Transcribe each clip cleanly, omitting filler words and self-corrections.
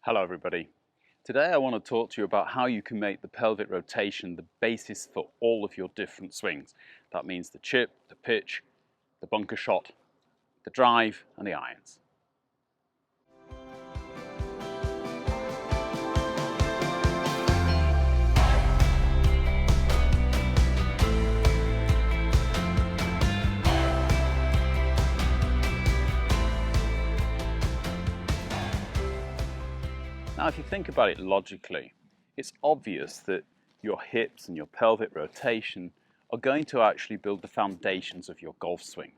Hello everybody. Today I want to talk to you about how you can make the pelvic rotation the basis for all of your different swings. That means the chip, the pitch, the bunker shot, the drive and the irons. Now if you think about it logically, it's obvious that your hips and your pelvic rotation are going to actually build the foundations of your golf swing.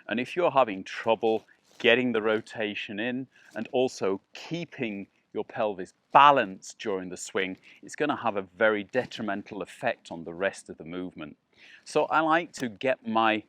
And if you're having trouble getting the rotation in and also keeping your pelvis balanced during the swing, it's going to have a very detrimental effect on the rest of the movement. So I like to get my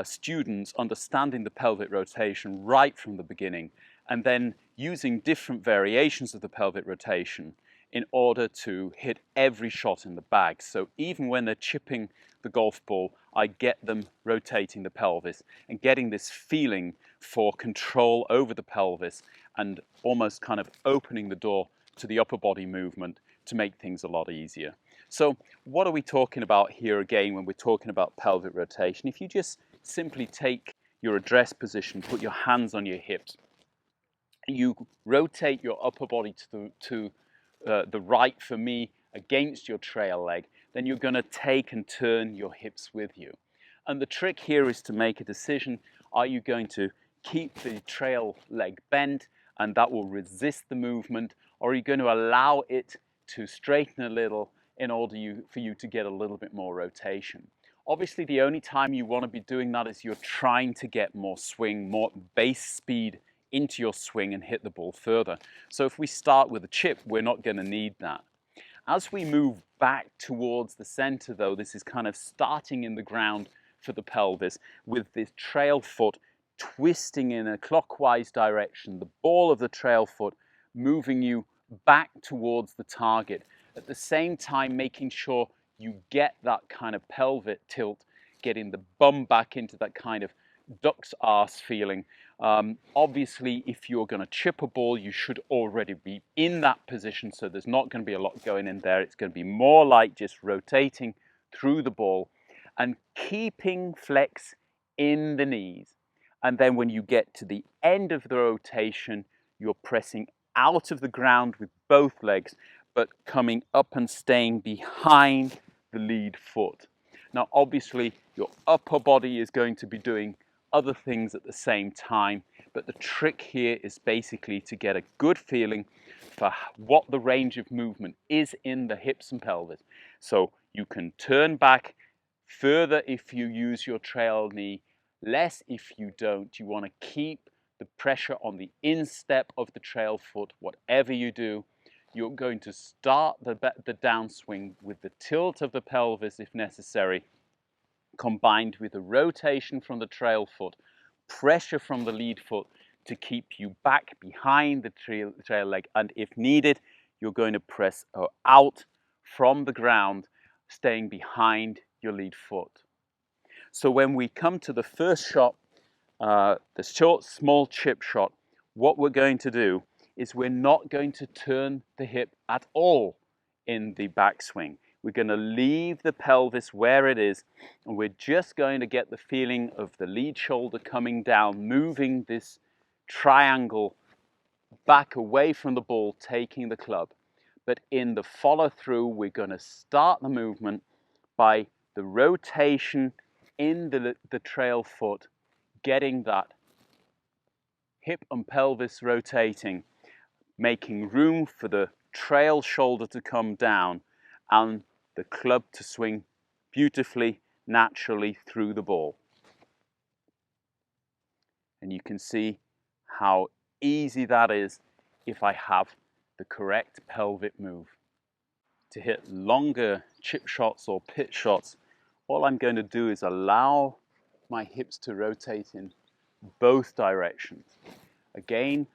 students understanding the pelvic rotation right from the beginning, and then using different variations of the pelvic rotation in order to hit every shot in the bag. So even when they're chipping the golf ball, I get them rotating the pelvis and getting this feeling for control over the pelvis and almost kind of opening the door to the upper body movement to make things a lot easier. So what are we talking about here again when we're talking about pelvic rotation? If you just simply take your address position, put your hands on your hips, you rotate your upper body to the right, for me, against your trail leg, then you're going to take and turn your hips with you. And the trick here is to make a decision. Are you going to keep the trail leg bent and that will resist the movement, or are you going to allow it to straighten a little in order for you to get a little bit more rotation? Obviously, the only time you want to be doing that is you're trying to get more swing, more base speed into your swing and hit the ball further. So if we start with a chip, we're not going to need that. As we move back towards the center though, this is kind of starting in the ground for the pelvis with this trail foot twisting in a clockwise direction, the ball of the trail foot moving you back towards the target. At the same time, making sure you get that kind of pelvic tilt, getting the bum back into that kind of duck's arse feeling. Obviously, if you're going to chip a ball, you should already be in that position, so there's not going to be a lot going in there. It's going to be more like just rotating through the ball and keeping flex in the knees. And then when you get to the end of the rotation, you're pressing out of the ground with both legs, but coming up and staying behind the lead foot. Now, obviously, your upper body is going to be doing other things at the same time, but the trick here is basically to get a good feeling for what the range of movement is in the hips and pelvis. So you can turn back further if you use your trail knee, less if you don't. You want to keep the pressure on the instep of the trail foot. Whatever you do, you're going to start the downswing with the tilt of the pelvis if necessary, combined with a rotation from the trail foot, pressure from the lead foot to keep you back behind the trail leg, and if needed, you're going to press out from the ground, staying behind your lead foot. So when we come to the first shot, the short, small chip shot, what we're going to do is we're not going to turn the hip at all in the backswing. We're going to leave the pelvis where it is, and we're just going to get the feeling of the lead shoulder coming down, moving this triangle back away from the ball, taking the club. But in the follow through, we're going to start the movement by the rotation in the trail foot, getting that hip and pelvis rotating, making room for the trail shoulder to come down and the club to swing beautifully, naturally through the ball. And you can see how easy that is if I have the correct pelvic move. To hit longer chip shots or pitch shots, all I'm going to do is allow my hips to rotate in both directions. Again,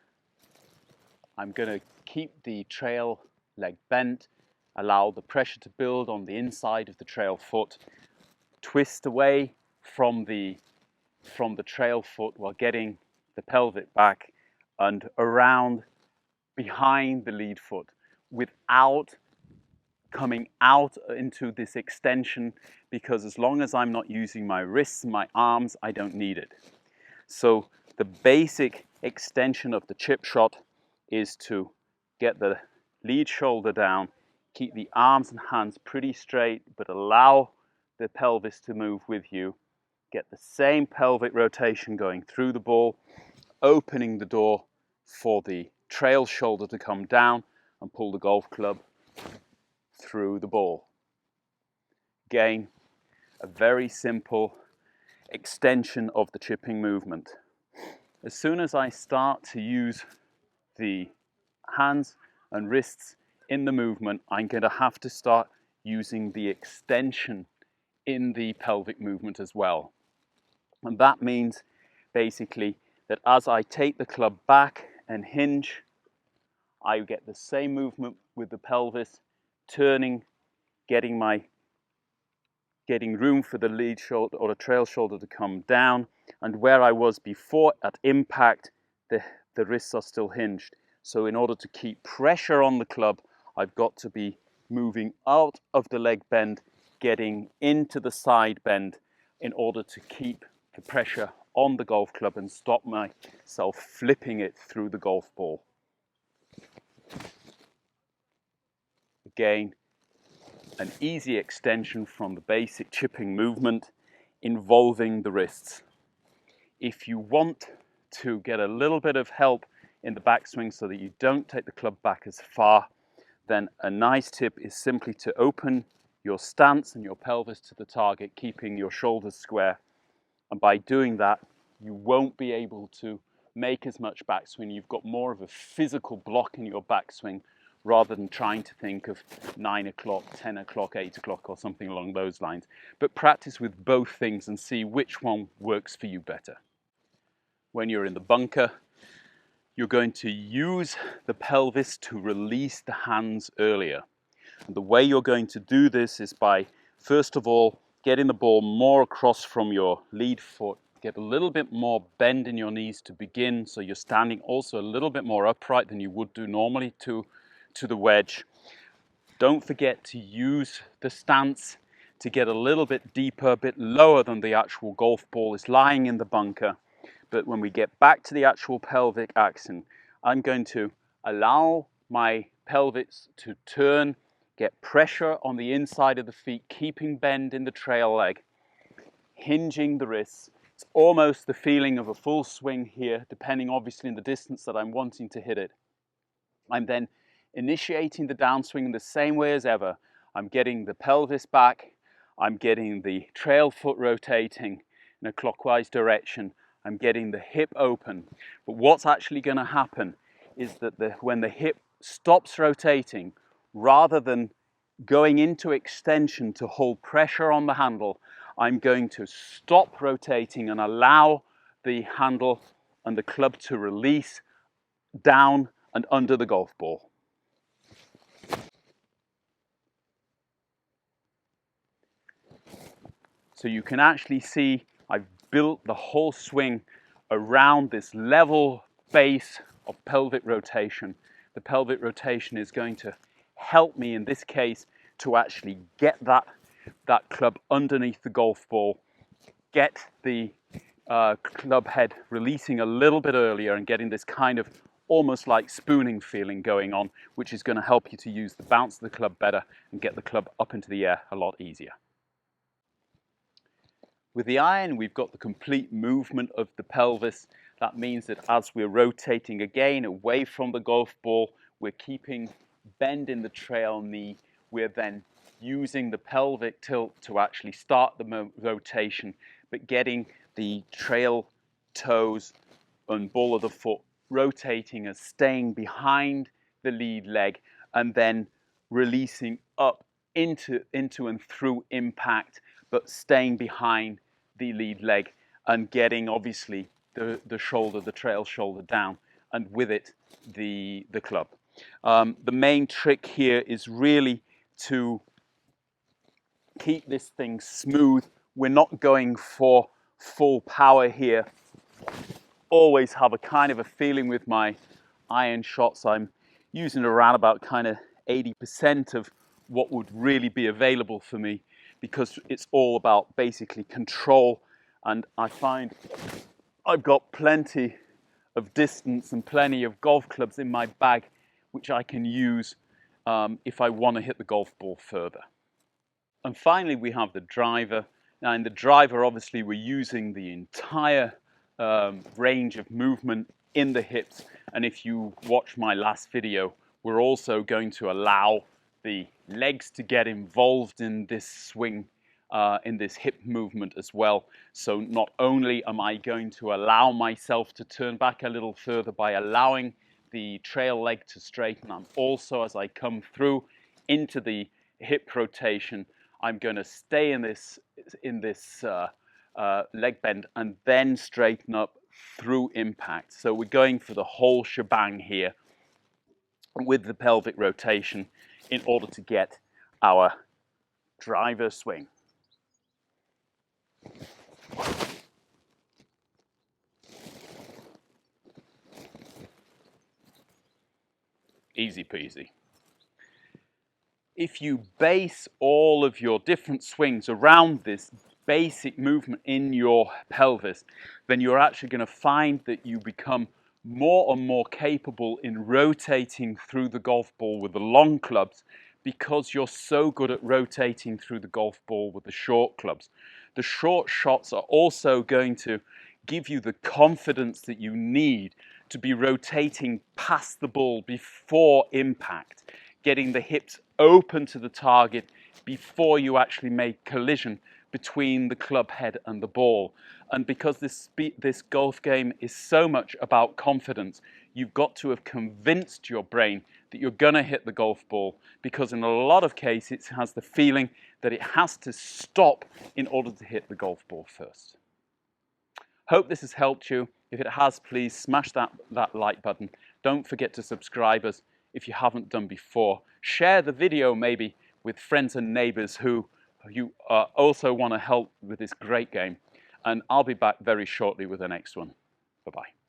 I'm going to keep the trail leg bent, allow the pressure to build on the inside of the trail foot, twist away from the trail foot while getting the pelvic back and around behind the lead foot without coming out into this extension, because as long as I'm not using my wrists and my arms, I don't need it. So the basic extension of the chip shot is to get the lead shoulder down, keep the arms and hands pretty straight, but allow the pelvis to move with you. Get the same pelvic rotation going through the ball, opening the door for the trail shoulder to come down and pull the golf club through the ball. Again, a very simple extension of the chipping movement. As soon as I start to use the hands and wrists in the movement, I'm going to have to start using the extension in the pelvic movement as well. And that means basically that as I take the club back and hinge, I get the same movement with the pelvis, turning, getting room for the lead shoulder or the trail shoulder to come down, and where I was before at impact, the wrists are still hinged. So in order to keep pressure on the club, I've got to be moving out of the leg bend, getting into the side bend in order to keep the pressure on the golf club and stop myself flipping it through the golf ball. Again, an easy extension from the basic chipping movement involving the wrists. If you want to get a little bit of help in the backswing so that you don't take the club back as far, then a nice tip is simply to open your stance and your pelvis to the target, keeping your shoulders square. And by doing that, you won't be able to make as much backswing. You've got more of a physical block in your backswing rather than trying to think of 9 o'clock, 10 o'clock, 8 o'clock or something along those lines. But practice with both things and see which one works for you better. When you're in the bunker, you're going to use the pelvis to release the hands earlier. And the way you're going to do this is by, first of all, getting the ball more across from your lead foot. Get a little bit more bend in your knees to begin, so you're standing also a little bit more upright than you would do normally to the wedge. Don't forget to use the stance to get a little bit deeper, a bit lower than the actual golf ball is lying in the bunker. But when we get back to the actual pelvic action, I'm going to allow my pelvis to turn, get pressure on the inside of the feet, keeping bend in the trail leg, hinging the wrists. It's almost the feeling of a full swing here, depending obviously on the distance that I'm wanting to hit it. I'm then initiating the downswing in the same way as ever. I'm getting the pelvis back, I'm getting the trail foot rotating in a clockwise direction, I'm getting the hip open. But what's actually going to happen is that when the hip stops rotating, rather than going into extension to hold pressure on the handle, I'm going to stop rotating and allow the handle and the club to release down and under the golf ball. So you can actually see I've built the whole swing around this level base of pelvic rotation. The pelvic rotation is going to help me in this case to actually get that club underneath the golf ball, get the club head releasing a little bit earlier and getting this kind of almost like spooning feeling going on, which is going to help you to use the bounce of the club better and get the club up into the air a lot easier. With the iron, we've got the complete movement of the pelvis. That means that as we're rotating again away from the golf ball, we're keeping bend in the trail knee. We're then using the pelvic tilt to actually start the rotation, but getting the trail toes and ball of the foot rotating and staying behind the lead leg, and then releasing up into and through impact, but staying behind the lead leg and getting obviously the shoulder, the trail shoulder down, and with it the club. The main trick here is really to keep this thing smooth. We're not going for full power here. Always have a kind of a feeling with my iron shots. I'm using around about kind of 80% of what would really be available for me, because it's all about basically control. And I find I've got plenty of distance and plenty of golf clubs in my bag which I can use if I want to hit the golf ball further. And finally, we have the driver. Now, in the driver, obviously, we're using the entire range of movement in the hips. And if you watch my last video, we're also going to allow the legs to get involved in this swing, in this hip movement as well. So not only am I going to allow myself to turn back a little further by allowing the trail leg to straighten, I'm also, as I come through into the hip rotation, I'm going to stay in this leg bend and then straighten up through impact. So we're going for the whole shebang here with the pelvic rotation in order to get our driver swing. Easy peasy. If you base all of your different swings around this basic movement in your pelvis, then you're actually going to find that you become more and more capable in rotating through the golf ball with the long clubs, because you're so good at rotating through the golf ball with the short clubs. The short shots are also going to give you the confidence that you need to be rotating past the ball before impact, getting the hips open to the target before you actually make collision between the club head and the ball. And because this golf game is so much about confidence, you've got to have convinced your brain that you're going to hit the golf ball, because in a lot of cases it has the feeling that it has to stop in order to hit the golf ball first. Hope this has helped you. If it has, please smash that like button. Don't forget to subscribe us if you haven't done before. Share the video maybe with friends and neighbors who you also want to help with this great game. And I'll be back very shortly with the next one. Bye-bye.